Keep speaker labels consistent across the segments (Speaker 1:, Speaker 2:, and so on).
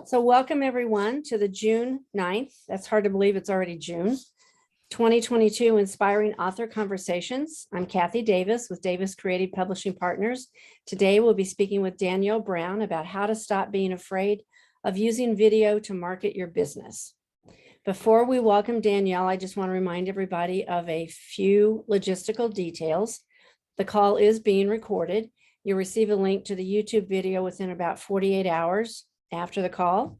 Speaker 1: So welcome everyone to the June 9th. That's hard to believe it's already June. 2022 Inspiring Author Conversations. I'm Kathy Davis with Davis Creative Publishing Partners. Today we'll be speaking with Danelle Brown about how to stop being afraid of using video to market your business. Before we welcome Danelle, I just want to remind everybody of a few logistical details. The call is being recorded. You'll receive a link to the YouTube video within about 48 hours after the call.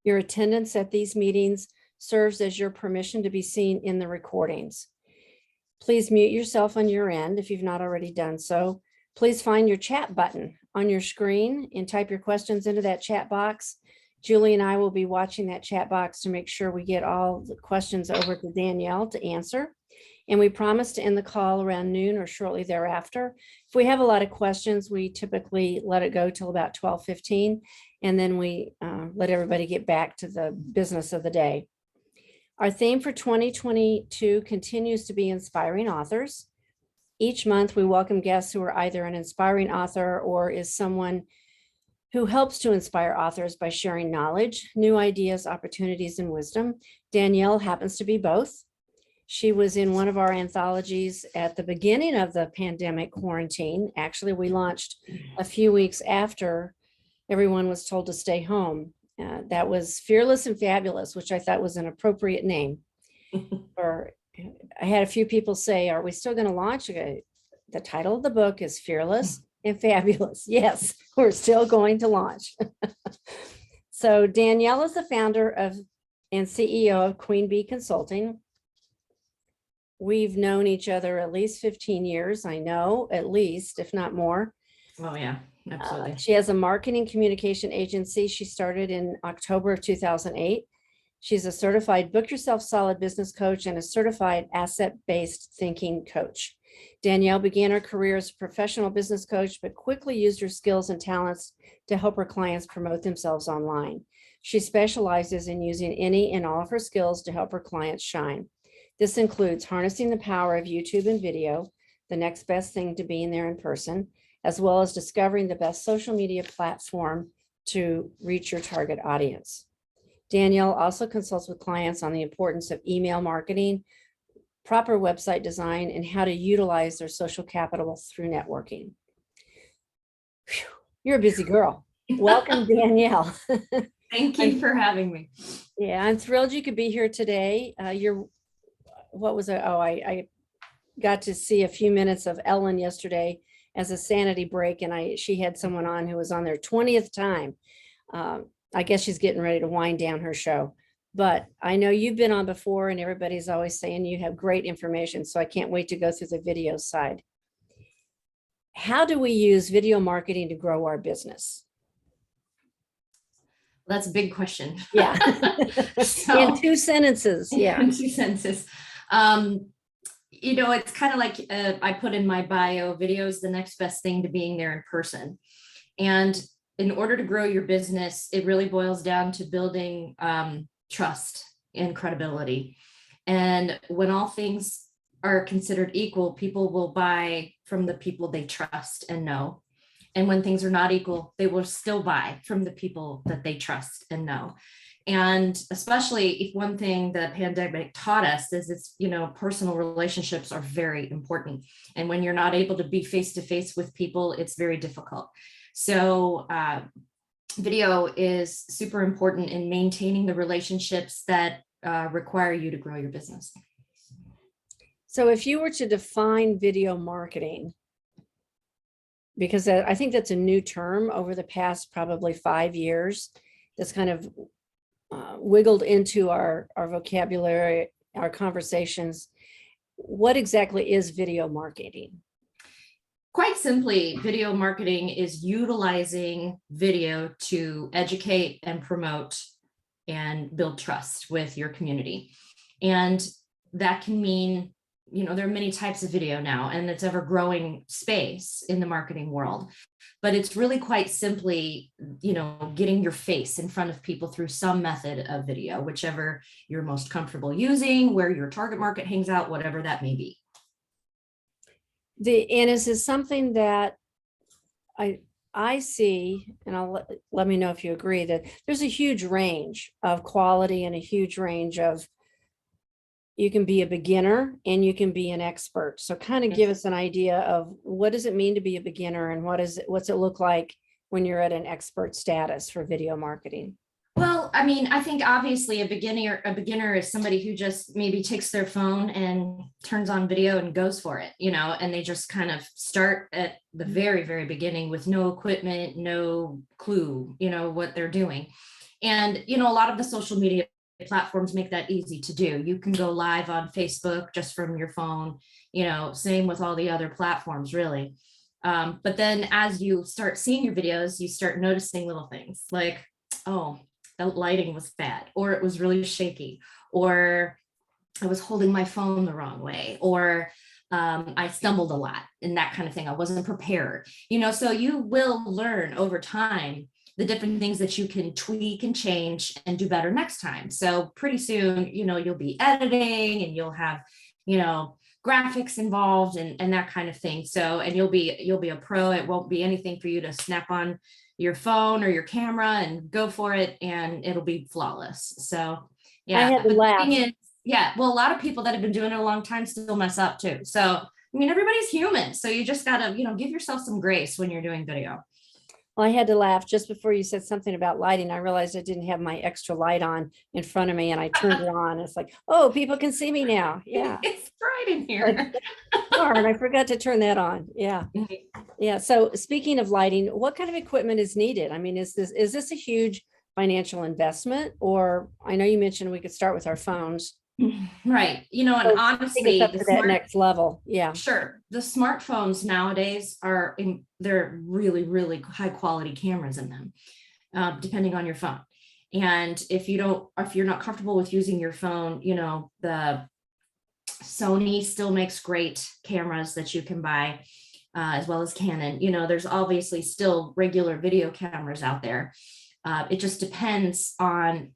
Speaker 1: Your attendance at these meetings serves as your permission to be seen in the recordings. Please mute yourself on your end if you've not already done so. Please find your chat button on your screen and type your questions into that chat box. Julie and I will be watching that chat box to make sure we get all the questions over to Danelle to answer. And we promise to end the call around noon or shortly thereafter. If we have a lot of questions, we typically let it go till about 12:15, and then we let everybody get back to the business of the day. Our theme for 2022 continues to be inspiring authors. Each month, we welcome guests who are either an inspiring author or is someone who helps to inspire authors by sharing knowledge, new ideas, opportunities, and wisdom. Danelle happens to be both. She was in one of our anthologies at the beginning of the pandemic quarantine. Actually, we launched a few weeks after everyone was told to stay home. That was Fearless and Fabulous, which I thought was an appropriate name. Or I had a few people say, are we still going to launch? The title of the book is Fearless and Fabulous. Yes, we're still going to launch. So Danelle is the founder of and CEO of Queen Bee Consulting. We've known each other at least 15 years, I know, at least, if not more.
Speaker 2: Oh, yeah, absolutely.
Speaker 1: She has a marketing communication agency. She started in October of 2008. She's a certified Book Yourself Solid business coach and a certified asset-based thinking coach. Danelle began her career as a professional business coach, but quickly used her skills and talents to help her clients promote themselves online. She specializes in using any and all of her skills to help her clients shine. This includes harnessing the power of YouTube and video, the next best thing to being there in person, as well as discovering the best social media platform to reach your target audience. Danelle also consults with clients on the importance of email marketing, proper website design, and how to utilize their social capital through networking. Whew, you're a busy girl. Welcome, Danelle.
Speaker 2: Thank you for having me.
Speaker 1: Yeah, I'm thrilled you could be here today. What was it? Oh, I got to see a few minutes of Ellen yesterday as a sanity break, and she had someone on who was on their 20th time. I guess she's getting ready to wind down her show, but I know you've been on before and everybody's always saying you have great information, so I can't wait to go through the video side. How do we use video marketing to grow our business?
Speaker 2: That's a big question.
Speaker 1: Yeah. In 2 sentences. Yeah.
Speaker 2: In 2 sentences. You know, it's kind of like I put in my bio, video is the next best thing to being there in person. And in order to grow your business, it really boils down to building trust and credibility. And when all things are considered equal, people will buy from the people they trust and know. And when things are not equal, they will still buy from the people that they trust and know. And especially if one thing the pandemic taught us is it's, personal relationships are very important. And when you're not able to be face-to-face with people, it's very difficult. So video is super important in maintaining the relationships that require you to grow your business.
Speaker 1: So if you were to define video marketing, because I think that's a new term over the past probably 5 years, that's kind of wiggled into our vocabulary, our conversations. What exactly is video marketing?
Speaker 2: Quite simply, video marketing is utilizing video to educate and promote and build trust with your community. And that can mean, there are many types of video now, and it's ever growing space in the marketing world. But it's really quite simply, getting your face in front of people through some method of video, whichever you're most comfortable using, where your target market hangs out, whatever that may be.
Speaker 1: And is this something that I see, and let me know if you agree, that there's a huge range of quality and a huge range of, you can be a beginner and you can be an expert. So kind of give us an idea of what does it mean to be a beginner, and what's it look like when you're at an expert status for video marketing?
Speaker 2: Well, I mean, I think obviously a beginner is somebody who just maybe takes their phone and turns on video and goes for it, and they just kind of start at the very, very beginning with no equipment, no clue, what they're doing. And, a lot of the social media platforms make that easy to do. You can go live on Facebook just from your phone, same with all the other platforms, really. But then as you start seeing your videos, you start noticing little things like, oh, the lighting was bad, or it was really shaky, or I was holding my phone the wrong way, or I stumbled a lot and that kind of thing. I wasn't prepared, so you will learn over time the different things that you can tweak and change and do better next time. So pretty soon, you'll be editing and you'll have, graphics involved and that kind of thing. So, and you'll be a pro. It won't be anything for you to snap on your phone or your camera and go for it, and it'll be flawless. So
Speaker 1: I
Speaker 2: yeah,
Speaker 1: had to
Speaker 2: but the
Speaker 1: laugh.
Speaker 2: thing is, yeah, well, a lot of people that have been doing it a long time still mess up too. So, I mean, everybody's human. So you just gotta, give yourself some grace when you're doing video.
Speaker 1: Well, I had to laugh just before you said something about lighting. I realized I didn't have my extra light on in front of me, and I turned it on. It's like, oh, people can see me now. Yeah.
Speaker 2: It's bright in here.
Speaker 1: Darn, I forgot to turn that on. Yeah. Yeah. So speaking of lighting, what kind of equipment is needed? I mean, is this a huge financial investment? Or I know you mentioned we could start with our phones.
Speaker 2: Right. And
Speaker 1: So take us
Speaker 2: honestly,
Speaker 1: up to that next level. Yeah.
Speaker 2: sure, the smartphones nowadays they're really, really high quality cameras in them, depending on your phone. And if you're not comfortable with using your phone, the Sony still makes great cameras that you can buy, as well as Canon. There's obviously still regular video cameras out there. It just depends on,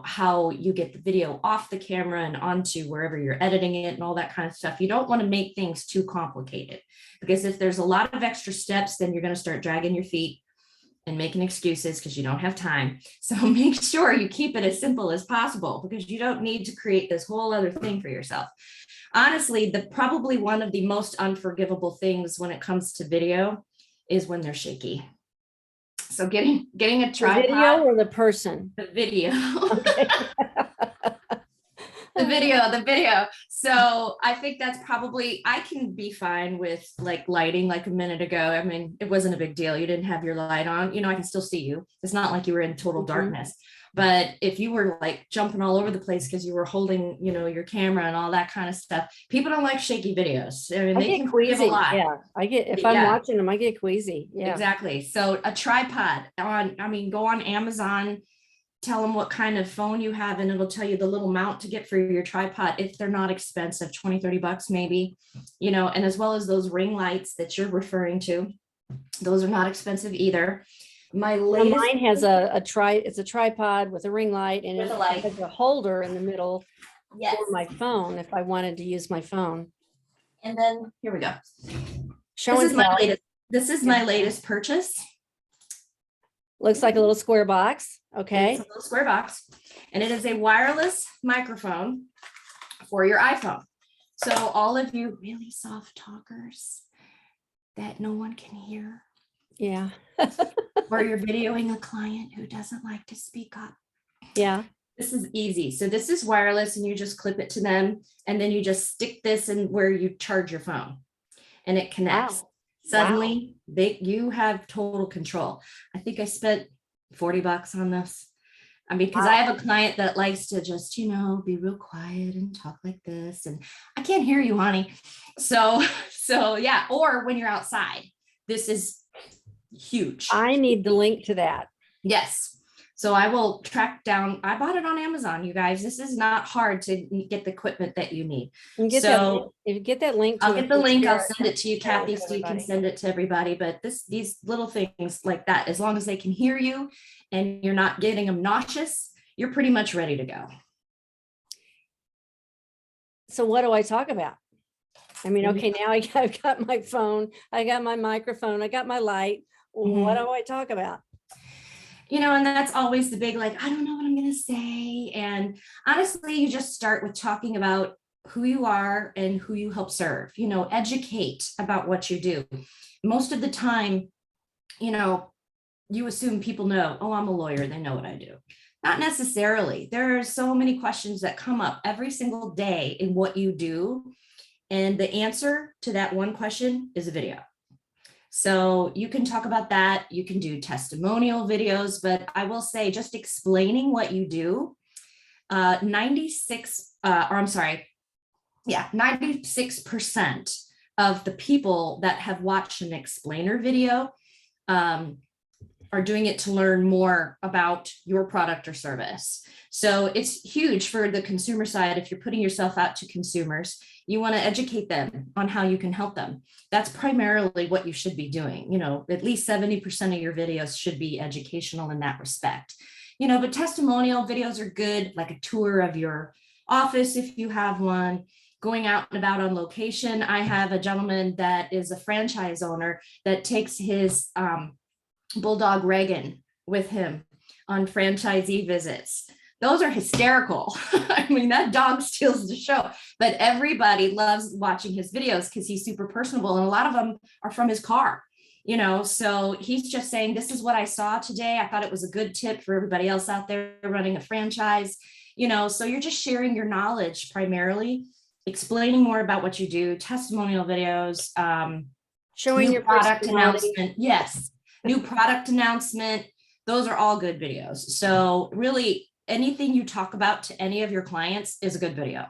Speaker 2: how you get the video off the camera and onto wherever you're editing it and all that kind of stuff. You don't want to make things too complicated, because if there's a lot of extra steps, then you're going to start dragging your feet and making excuses because you don't have time. So make sure you keep it as simple as possible, because you don't need to create this whole other thing for yourself. Honestly, probably one of the most unforgivable things when it comes to video is when they're shaky. So getting a
Speaker 1: The
Speaker 2: tripod,
Speaker 1: video or the person?
Speaker 2: the video,
Speaker 1: Okay.
Speaker 2: the video. So I think that's probably, I can be fine with like lighting like a minute ago. I mean, it wasn't a big deal. You didn't have your light on, I can still see you. It's not like you were in total darkness. But if you were like jumping all over the place because you were holding, your camera and all that kind of stuff, people don't like shaky videos. I mean, they can forgive a lot.
Speaker 1: Yeah, if I'm watching them, I get queasy. Yeah,
Speaker 2: exactly. So a tripod go on Amazon, tell them what kind of phone you have, and it'll tell you the little mount to get for your tripod if they're not expensive, $20-30 maybe, and as well as those ring lights that you're referring to. Those are not expensive either. My latest,
Speaker 1: mine has it's a tripod with a ring light, and it has a holder in the middle for my phone if I wanted to use my phone.
Speaker 2: And then here we go. This is my latest purchase.
Speaker 1: Looks like a little square box. Okay.
Speaker 2: It's a little square box, and it is a wireless microphone for your iPhone. So all of you really soft talkers that no one can hear.
Speaker 1: Yeah.
Speaker 2: Or you're videoing a client who doesn't like to speak up.
Speaker 1: Yeah.
Speaker 2: This is easy. So this is wireless, and you just clip it to them, and then you just stick this in where you charge your phone, and it connects. Wow. Suddenly, you have total control. I think I spent $40 on this. I mean, because I have a client that likes to just, be real quiet and talk like this, and I can't hear you, honey. So yeah. Or when you're outside, this is huge.
Speaker 1: I need the link to that.
Speaker 2: Yes. So I will track down. I bought it on Amazon, you guys. This is not hard to get the equipment that you need.
Speaker 1: If you get that link,
Speaker 2: I'll get the link. I'll send it to you, Kathy, so you can send it to everybody. But these little things like that, as long as they can hear you and you're not getting them nauseous, you're pretty much ready to go.
Speaker 1: So what do I talk about? I mean, okay, now I've got my phone, I got my microphone, I got my light. what do I talk about?
Speaker 2: And that's always the big, like, I don't know what I'm going to say. And honestly, you just start with talking about who you are and who you help serve, educate about what you do. Most of the time, you assume people know, oh, I'm a lawyer, they know what I do. Not necessarily. There are so many questions that come up every single day in what you do. And the answer to that one question is a video. So you can talk about that. You can do testimonial videos, but I will say just explaining what you do, 96% of the people that have watched an explainer video are doing it to learn more about your product or service. So it's huge for the consumer side. If you're putting yourself out to consumers, you want to educate them on how you can help them. That's primarily what you should be doing. At least 70% of your videos should be educational in that respect. But testimonial videos are good, like a tour of your office if you have one, going out and about on location. I have a gentleman that is a franchise owner that takes his bulldog Reagan with him on franchisee visits. Those are hysterical. I mean, that dog steals the show, but everybody loves watching his videos because he's super personable. And a lot of them are from his car, so he's just saying, this is what I saw today. I thought it was a good tip for everybody else out there running a franchise, so you're just sharing your knowledge primarily, explaining more about what you do, testimonial videos,
Speaker 1: Showing
Speaker 2: new
Speaker 1: your
Speaker 2: product
Speaker 1: personality.
Speaker 2: announcement. Yes. New product announcement. Those are all good videos. So really anything you talk about to any of your clients is a good video.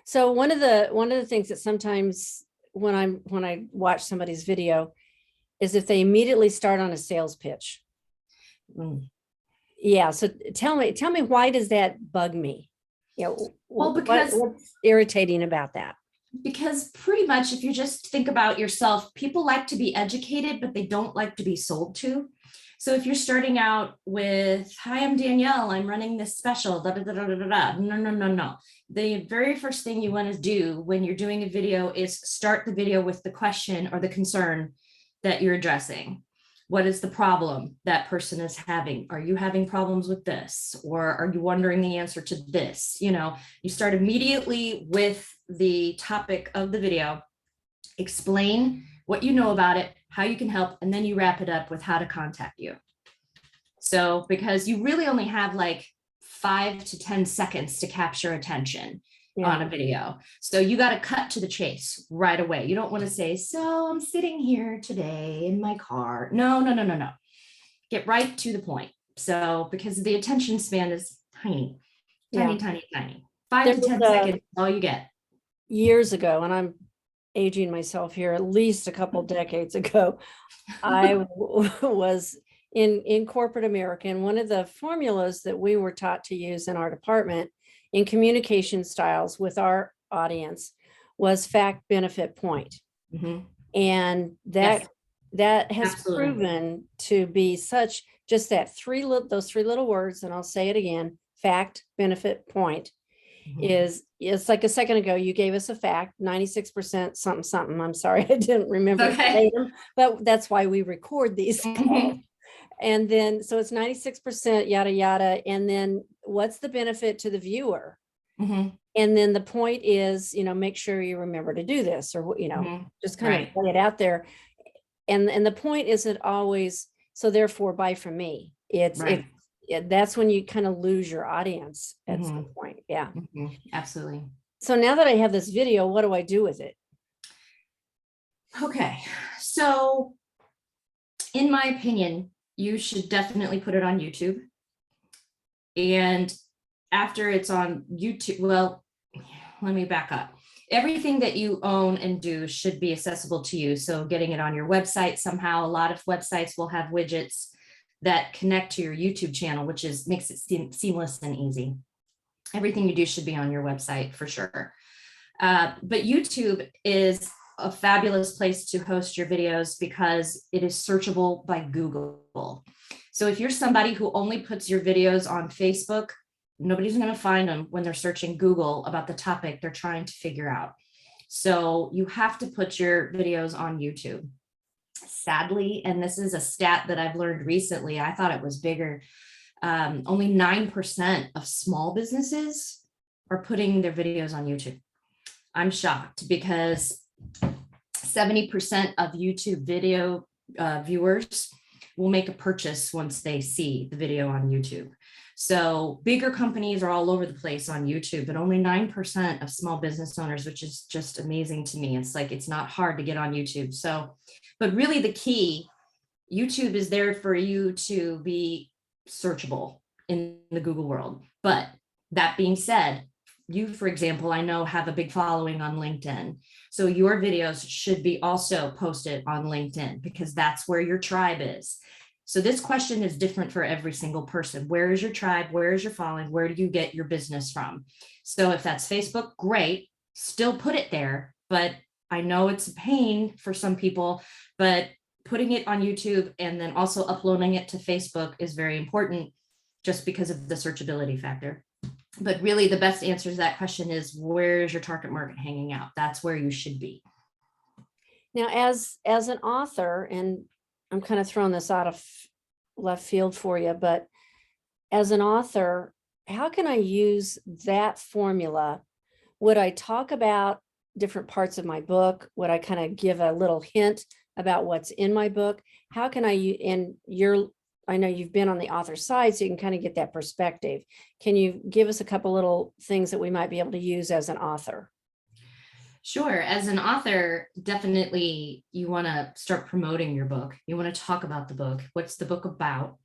Speaker 1: So one of the things that sometimes when I watch somebody's video is if they immediately start on a sales pitch. Yeah. So tell me why does that bug me?
Speaker 2: Well, because
Speaker 1: what's irritating about that?
Speaker 2: Because pretty much if you just think about yourself, people like to be educated, but they don't like to be sold to. So if you're starting out with, hi, I'm Danielle, I'm running this special, da, da, da, da, da, da. No. The very first thing you want to do when you're doing a video is start the video with the question or the concern that you're addressing. What is the problem that person is having? Are you having problems with this? Or are you wondering the answer to this? You start immediately with the topic of the video, explain what you know about it, how you can help, and then you wrap it up with how to contact you. So, because you really only have like 5 to 10 seconds to capture attention on a video. So you got to cut to the chase right away. You don't want to say, so I'm sitting here today in my car. No. Get right to the point. So, because the attention span is tiny. 5 to 10 seconds, all you get.
Speaker 1: Years ago, and I'm aging myself here, at least a couple decades ago, I was in corporate America, and one of the formulas that we were taught to use in our department in communication styles with our audience was fact, benefit, point. And that has proven to be such, just that those three little words, and I'll say it again, fact, benefit, point. It's like a second ago, you gave us a fact, 96% something. I'm sorry, I didn't remember, but that's why we record these. And then, so it's 96% yada, yada. And then what's the benefit to the viewer? And then the point is, make sure you remember to do this, or, just kind of lay it out there. And the point isn't always, so therefore buy from me. That's when you kind of lose your audience at some point. Yeah,
Speaker 2: absolutely.
Speaker 1: So now that I have this video, what do I do with it?
Speaker 2: Okay. So in my opinion, you should definitely put it on YouTube. And after it's on YouTube, well, let me back up. Everything that you own and do should be accessible to you. So getting it on your website somehow, a lot of websites will have widgets that connect to your YouTube channel, which makes it seamless and easy. Everything you do should be on your website for sure. But YouTube is a fabulous place to host your videos because it is searchable by Google. So if you're somebody who only puts your videos on Facebook, nobody's going to find them when they're searching Google about the topic they're trying to figure out. So you have to put your videos on YouTube. sadly, and this is a stat that I've learned recently, I thought it was bigger. Only 9% of small businesses are putting their videos on YouTube. I'm shocked because 70% of YouTube video viewers will make a purchase once they see the video on YouTube. So bigger companies are all over the place on YouTube, but only 9% of small business owners, which is just amazing to me. It's like, it's not hard to get on YouTube. So, but really the key, YouTube is there for you to be searchable in the Google world. But that being said, you, for example, I know have a big following on LinkedIn. So your videos should be also posted on LinkedIn because that's where your tribe is. So this question is different for every single person. Where is your tribe? Where is your following? Where do you get your business from? So if that's Facebook, great, still put it there. But I know it's a pain for some people, but putting it on YouTube and then also uploading it to Facebook is very important just because of the searchability factor. But really the best answer to that question is, where is your target market hanging out? That's where you should be.
Speaker 1: Now, as an author, and I'm kind of throwing this out of left field for you, but as an author, how can I use that formula? Would I talk about different parts of my book? Would I kind of give a little hint about what's in my book? How can I know you've been on the author side, so you can kind of get that perspective. Can you give us a couple little things that we might be able to use as an author?
Speaker 2: Sure. As an author, definitely you want to start promoting your book. You want to talk about the book. What's the book about?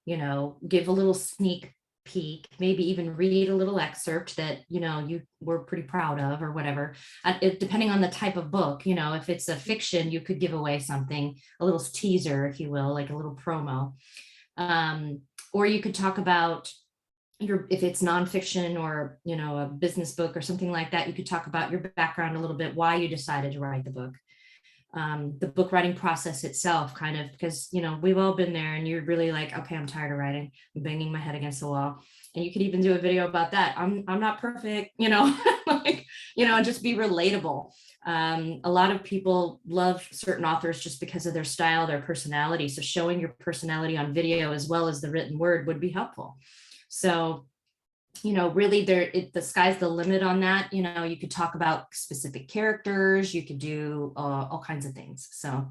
Speaker 2: You know, give a little sneak peek, maybe even read a little excerpt that, you know, you were pretty proud of or whatever. Depending on the type of book, you know, if it's a fiction, you could give away something, a little teaser, if you will, like a little promo. Or you could talk about if it's nonfiction or, you know, a business book or something like that, you could talk about your background a little bit, why you decided to write the book, the book writing process itself, kind of, because, you know, we've all been there and you're really like, okay, I'm tired of writing, I'm banging my head against the wall. And you could even do a video about that. I'm not perfect, you know, like, you know, and just be relatable. A lot of people love certain authors just because of their style, their personality. So showing your personality on video as well as the written word would be helpful. So, you know, really the sky's the limit on that. You know, you could talk about specific characters, you could do all kinds of things. So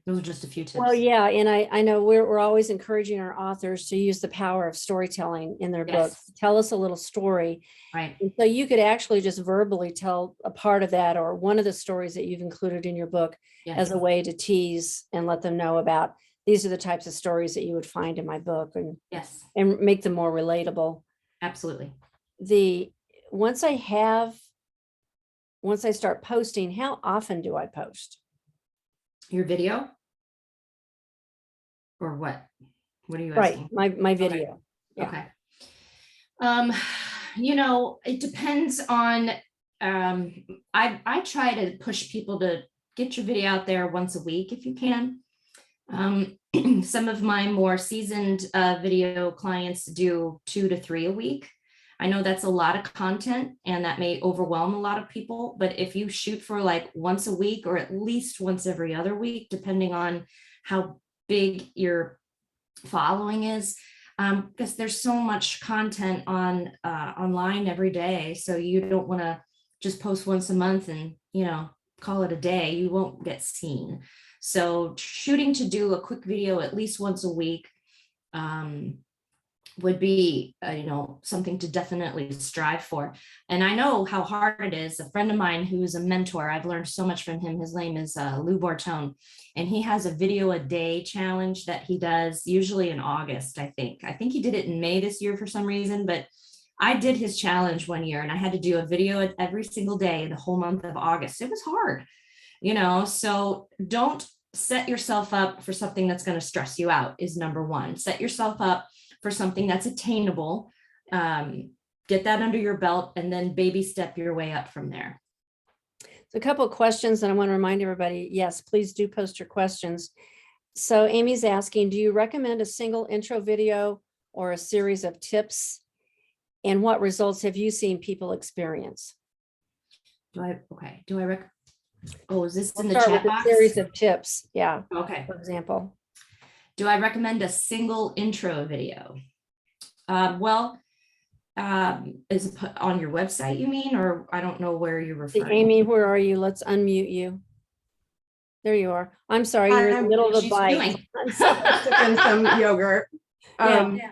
Speaker 2: those are just a few tips.
Speaker 1: Well, yeah, and I know we're always encouraging our authors to use the power of storytelling in their
Speaker 2: Yes.
Speaker 1: books. Tell us a little story.
Speaker 2: Right.
Speaker 1: And so you could actually just verbally tell a part of that or one of the stories that you've included in your book
Speaker 2: Yes.
Speaker 1: as a way to tease and let them know about, these are the types of stories that you would find in my book, and
Speaker 2: Yes,
Speaker 1: and make them more relatable.
Speaker 2: absolutely.
Speaker 1: Once I start posting, how often do I post?
Speaker 2: Your video or what? What are you
Speaker 1: Right,
Speaker 2: asking?
Speaker 1: my video.
Speaker 2: Okay. You know, it depends on, I try to push people to get your video out there once a week if you can. Some of my more seasoned video clients do 2 to 3 a week. I know that's a lot of content and that may overwhelm a lot of people, but if you shoot for like once a week or at least once every other week, depending on how big your following is, because there's so much content on online every day. So you don't want to just post once a month and, you know, call it a day. You won't get seen. So shooting to do a quick video at least once a week would be, you know, something to definitely strive for. And I know how hard it is. A friend of mine who is a mentor, I've learned so much from him. His name is Lou Bartone, and he has a video a day challenge that he does usually in August. I think he did it in May this year for some reason, but I did his challenge one year and I had to do a video every single day the whole month of August. It was hard, you know, so don't set yourself up for something that's going to stress you out is number one. Set yourself up for something that's attainable, get that under your belt, and then baby step your way up from there.
Speaker 1: So a couple of questions, and I want to remind everybody, yes, please do post your questions. So Amy's asking, do you recommend a single intro video or a series of tips? And what results have you seen people experience?
Speaker 2: Oh, is this in the
Speaker 1: Start
Speaker 2: chat
Speaker 1: with a
Speaker 2: box?
Speaker 1: series of tips. Yeah,
Speaker 2: Okay.
Speaker 1: for example.
Speaker 2: Do I recommend a single intro video? Is it put on your website, you mean, or I don't know where you're
Speaker 1: See,
Speaker 2: referring.
Speaker 1: Amy, where are you? Let's unmute you. There you are. I'm sorry, you're in the middle of a
Speaker 2: She's
Speaker 1: bite.
Speaker 2: doing.
Speaker 1: I'm sorry.
Speaker 3: Sipping some yogurt.
Speaker 1: Yeah.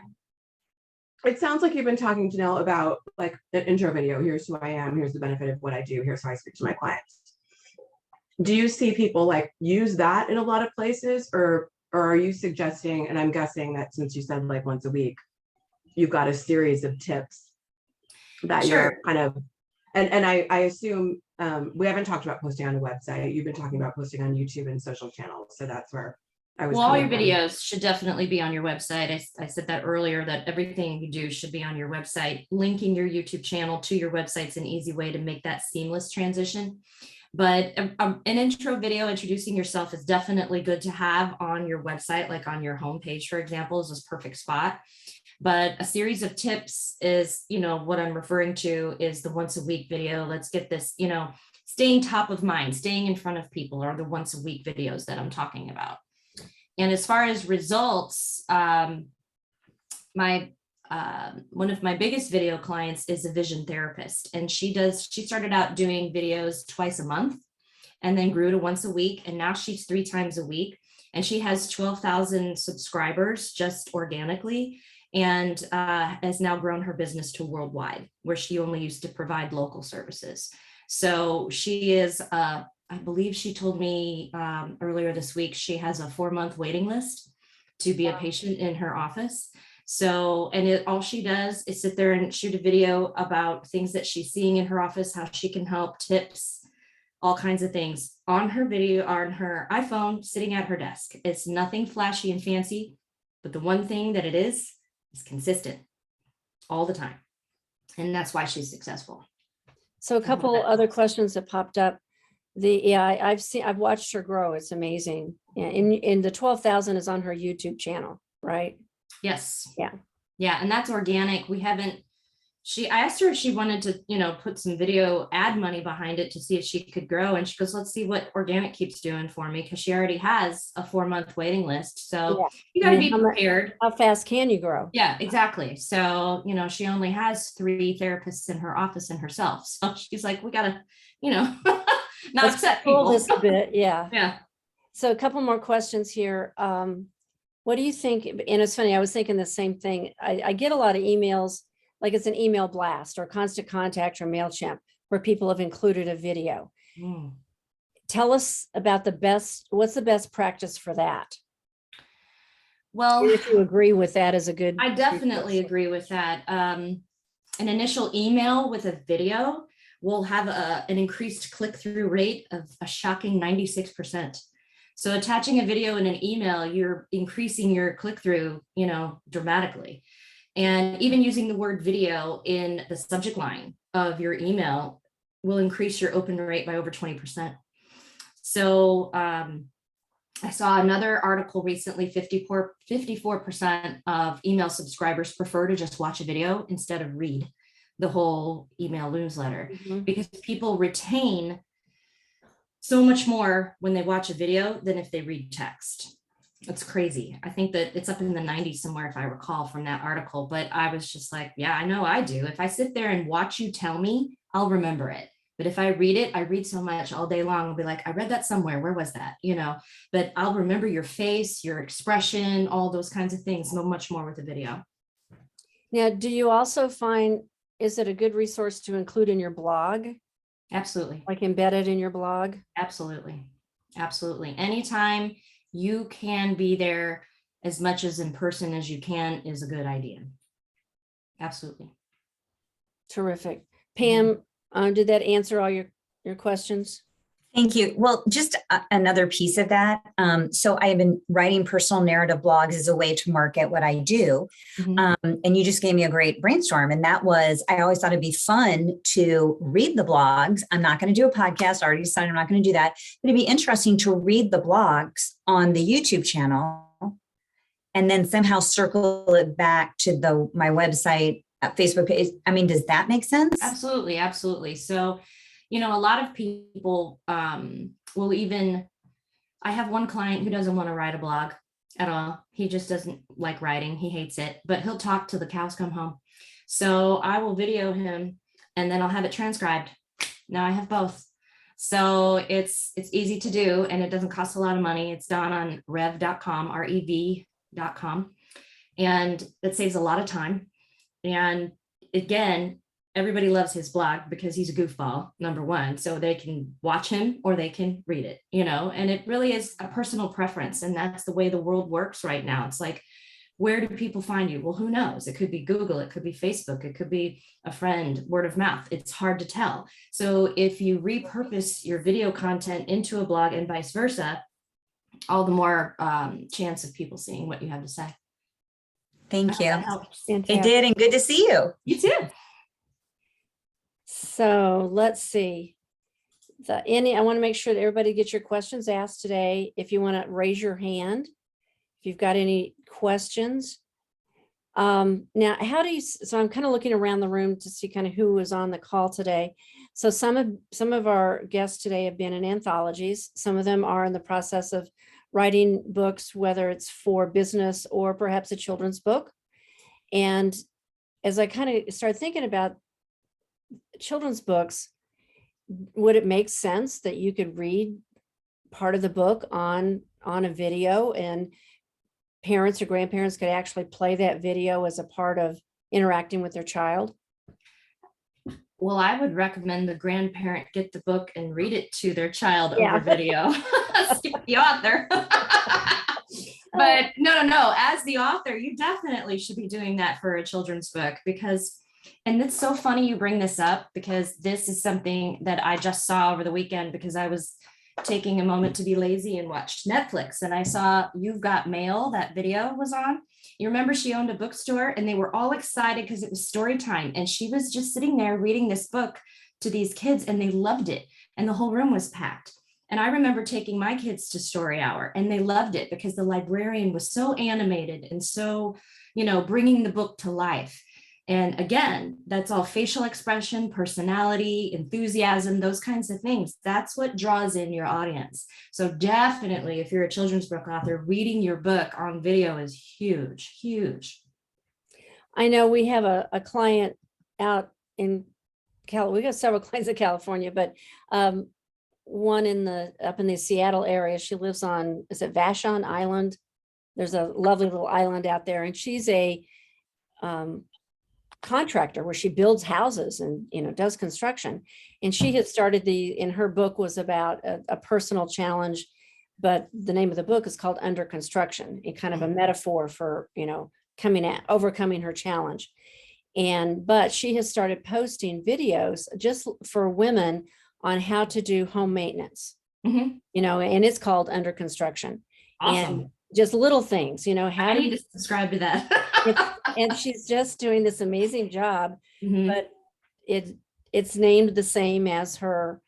Speaker 3: It sounds like you've been talking to Danelle about like an intro video. Here's who I am. Here's the benefit of what I do. Here's how I speak to my clients. Do you see people like use that in a lot of places, or are you suggesting, and I'm guessing that since you said like once a week, you've got a series of tips that
Speaker 2: Sure.
Speaker 3: you're kind of, and I assume we haven't talked about posting on the website. You've been talking about posting on YouTube and social channels. So that's where I was.
Speaker 2: Well, all your
Speaker 3: coming from.
Speaker 2: videos should definitely be on your website. I said that earlier, that everything you do should be on your website. Linking your YouTube channel to your website's an easy way to make that seamless transition. But an intro video introducing yourself is definitely good to have on your website, like on your homepage, for example, is this perfect spot. But a series of tips is, what I'm referring to is the once a week video. Let's get this, staying top of mind, staying in front of people are the once a week videos that I'm talking about. And as far as results, one of my biggest video clients is a vision therapist, and she started out doing videos twice a month and then grew to once a week. And now she's 3 times a week, and she has 12,000 subscribers just organically, and has now grown her business to worldwide, where she only used to provide local services. So she is, I believe she told me earlier this week, she has a 4-month waiting list to be a patient in her office. So, and all she does is sit there and shoot a video about things that she's seeing in her office, how she can help, tips, all kinds of things on her video, on her iPhone, sitting at her desk. It's nothing flashy and fancy, but the one thing that it is consistent all the time. And that's why she's successful.
Speaker 1: So a couple other questions that popped up. I've watched her grow. It's amazing. Yeah, in the 12,000 is on her YouTube channel, right?
Speaker 2: Yes.
Speaker 1: Yeah.
Speaker 2: Yeah. And that's organic. I asked her if she wanted to, put some video ad money behind it to see if she could grow. And she goes, let's see what organic keeps doing for me. Cause she already has a 4-month waiting list. So you got to be prepared.
Speaker 1: How fast can you grow?
Speaker 2: Yeah, exactly. So, she only has 3 therapists in her office and herself. So she's like, we gotta, not upset people.
Speaker 1: This a bit. Yeah.
Speaker 2: Yeah.
Speaker 1: So a couple more questions here. What do you think? And it's funny, I was thinking the same thing. I get a lot of emails, like it's an email blast or Constant Contact or MailChimp, where people have included a video. Tell us about what's the best practice for that?
Speaker 2: Well,
Speaker 1: And if you agree with that as a good.
Speaker 2: I definitely agree with that. An initial email with a video will have an increased click-through rate of a shocking 96%. So attaching a video in an email, you're increasing your click-through, dramatically. And even using the word video in the subject line of your email will increase your open rate by over 20%. So I saw another article recently, 54% of email subscribers prefer to just watch a video instead of read the whole email newsletter, because people retain so much more when they watch a video than if they read text. It's crazy. I think that it's up in the 90s somewhere, if I recall from that article, but I was just like, yeah, I know I do. If I sit there and watch you tell me, I'll remember it. But if I read it, I read so much all day long. I'll be like, I read that somewhere. Where was that? But I'll remember your face, your expression, all those kinds of things, so much more with a video.
Speaker 1: Now, do you also find, is it a good resource to include in your blog?
Speaker 2: Absolutely.
Speaker 1: Like embedded in your blog?
Speaker 2: Absolutely. Absolutely. Anytime you can be there as much as in person as you can is a good idea. Absolutely.
Speaker 1: Terrific. Pam, did that answer all your questions?
Speaker 4: Thank you. Well, just another piece of that. So I have been writing personal narrative blogs as a way to market what I do. And you just gave me a great brainstorm. And that was, I always thought it'd be fun to read the blogs. I'm not going to do a podcast. I already decided I'm not going to do that. But it'd be interesting to read the blogs on the YouTube channel and then somehow circle it back to my website, Facebook page. I mean, does that make sense?
Speaker 2: Absolutely. Absolutely. So you know, a lot of people will even, I have one client who doesn't want to write a blog at all. He just doesn't like writing. He hates it, but he'll talk till the cows come home. So I will video him and then I'll have it transcribed. Now I have both. So it's easy to do and it doesn't cost a lot of money. It's done on rev.com, rev.com. And it saves a lot of time. And again, everybody loves his blog because he's a goofball, number one. So they can watch him or they can read it, you know, and it really is a personal preference. And that's the way the world works right now. It's like, where do people find you? Well, who knows? It could be Google, it could be Facebook, it could be a friend, word of mouth. It's hard to tell. So if you repurpose your video content into a blog and vice versa, all the more chance of people seeing what you have to say.
Speaker 4: Thank you.
Speaker 2: That helps.
Speaker 4: It did, and good to see you.
Speaker 2: You too.
Speaker 1: So let's see. I want to make sure that everybody gets your questions asked today. If you want to raise your hand, if you've got any questions. Now, so I'm kind of looking around the room to see kind of who was on the call today. So some of our guests today have been in anthologies. Some of them are in the process of writing books, whether it's for business or perhaps a children's book. And as I kind of started thinking about children's books, would it make sense that you could read part of the book on a video and parents or grandparents could actually play that video as a part of interacting with their child?
Speaker 2: Well, I would recommend the grandparent get the book and read it to their child
Speaker 1: Yeah.
Speaker 2: over video. Skip the author. But no, as the author, you definitely should be doing that for a children's book because, and it's so funny you bring this up because this is something that I just saw over the weekend because I was taking a moment to be lazy and watched Netflix and I saw You've Got Mail, that video was on. You remember she owned a bookstore and they were all excited because it was story time and she was just sitting there reading this book to these kids and they loved it and the whole room was packed. And I remember taking my kids to story hour and they loved it because the librarian was so animated and so, you know, bringing the book to life. And again, that's all facial expression, personality, enthusiasm, those kinds of things. That's what draws in your audience. So definitely, if you're a children's book author, reading your book on video is huge, huge.
Speaker 1: I know we have a client out in we got several clients in California, but one up in the Seattle area. She lives on, is it Vashon Island? There's a lovely little island out there, and she's a contractor where she builds houses and, you know, does construction. And she had started in her book was about a personal challenge, but the name of the book is called Under Construction, and kind of a metaphor for, you know, overcoming her challenge. But she has started posting videos just for women on how to do home maintenance, you know, and it's called Under Construction.
Speaker 2: Awesome.
Speaker 1: And just little things, you know, how
Speaker 2: I need to subscribe to that.
Speaker 1: and she's just doing this amazing job, but it's named the same as her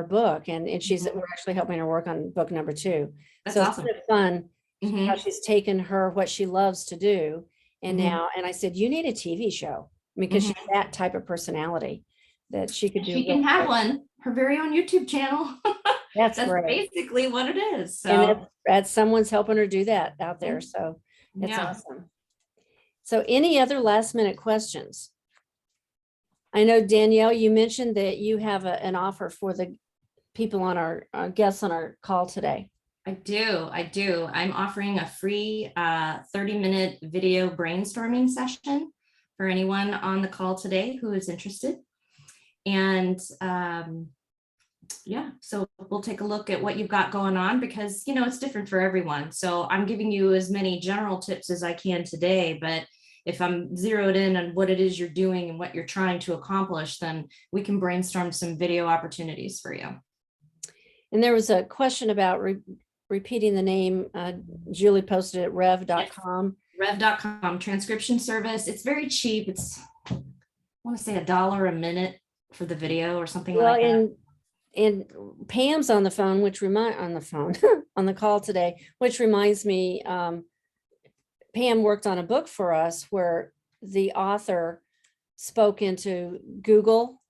Speaker 1: book, and we're actually helping her work on book number 2.
Speaker 2: That's
Speaker 1: so
Speaker 2: awesome.
Speaker 1: It's kind of fun how she's taken what she loves to do, and now, and I said, you need a TV show because she's that type of personality that she could do.
Speaker 2: She can have her very own YouTube channel.
Speaker 1: That's
Speaker 2: great. Basically what it is. So
Speaker 1: and that's someone's helping her do that out there. So it's awesome. So any other last minute questions? I know, Danielle, you mentioned that you have an offer for the people on our guests on our call today.
Speaker 2: I do. I'm offering a free 30-minute video brainstorming session for anyone on the call today who is interested. And so we'll take a look at what you've got going on because, you know, it's different for everyone. So I'm giving you as many general tips as I can today, but if I'm zeroed in on what it is you're doing and what you're trying to accomplish, then we can brainstorm some video opportunities for you. And
Speaker 1: there was a question about repeating the name. Julie posted at rev.com.
Speaker 2: Rev.com, transcription service. It's very cheap. It's, I want to say $1 a minute for the video or something like that.
Speaker 1: And Pam's on the phone, on the call today, which reminds me, Pam worked on a book for us where the author spoke into Google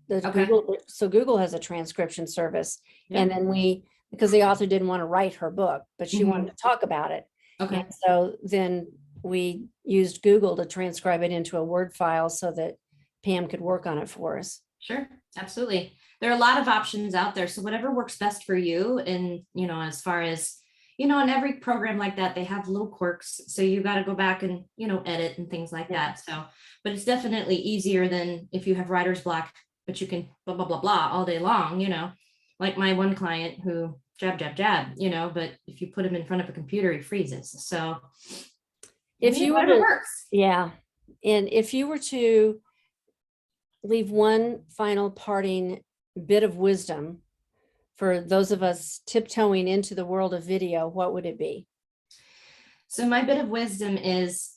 Speaker 1: The
Speaker 2: Okay.
Speaker 1: Google, so Google has a transcription service.
Speaker 2: Yeah.
Speaker 1: And then because the author didn't want to write her book, but she wanted
Speaker 2: Mhm.
Speaker 1: to talk about it.
Speaker 2: Okay.
Speaker 1: And so then we used Google to transcribe it into a Word file so that Pam could work on it for us.
Speaker 2: Sure. Absolutely. There are a lot of options out there. So whatever works best for you. And, as far as, in every program like that, they have little quirks. So you got to go back and, edit and things like that. So, but it's definitely easier than if you have writer's block, but you can blah, blah, blah, blah all day long, like my one client who jab, jab, jab, but if you put him in front of a computer, he freezes. So
Speaker 1: If you were
Speaker 2: whatever
Speaker 1: to,
Speaker 2: works.
Speaker 1: yeah. And if you were to leave one final parting bit of wisdom for those of us tiptoeing into the world of video, what would it be?
Speaker 2: So my bit of wisdom is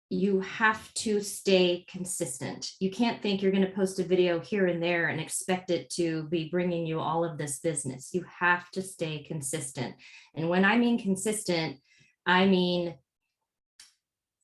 Speaker 2: you have to stay consistent. You can't think you're going to post a video here and there and expect it to be bringing you all of this business. You have to stay consistent. And when I mean consistent, I mean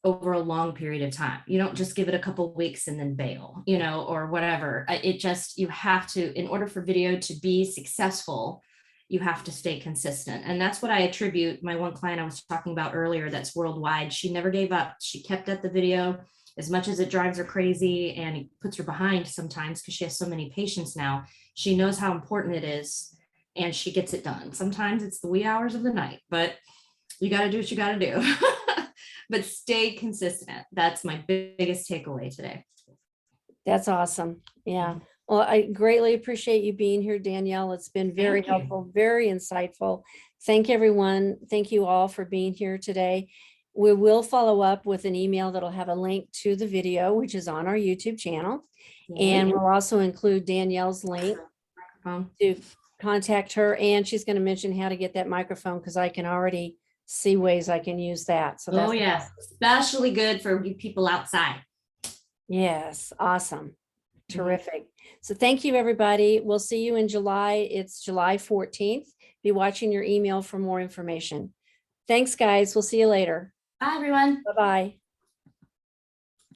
Speaker 2: over a long period of time. You don't just give it a couple of weeks and then bail, or whatever. You have to, in order for video to be successful, you have to stay consistent. And that's what I attribute my one client I was talking about earlier that's worldwide. She never gave up. She kept at the video as much as it drives her crazy and it puts her behind sometimes because she has so many patients now. She knows how important it is and she gets it done. Sometimes it's the wee hours of the night, but you got to do what you got to do. But stay consistent. That's my biggest takeaway today.
Speaker 1: That's awesome. Yeah. Well, I greatly appreciate you being here, Danielle. It's been very
Speaker 2: Thank you.
Speaker 1: helpful, very insightful. Thank everyone. Thank you all for being here today. We will follow up with an email that'll have a link to the video, which is on our YouTube channel. And we'll also include Danielle's link to contact her. And she's going to mention how to get that microphone because I can already see ways I can use that. So that's
Speaker 2: yeah, especially good for you people outside.
Speaker 1: Yes, awesome. Terrific. So thank you, everybody. We'll see you in July. It's July 14th. Be watching your email for more information. Thanks, guys. We'll see you later.
Speaker 2: Bye, everyone.
Speaker 1: Bye-bye.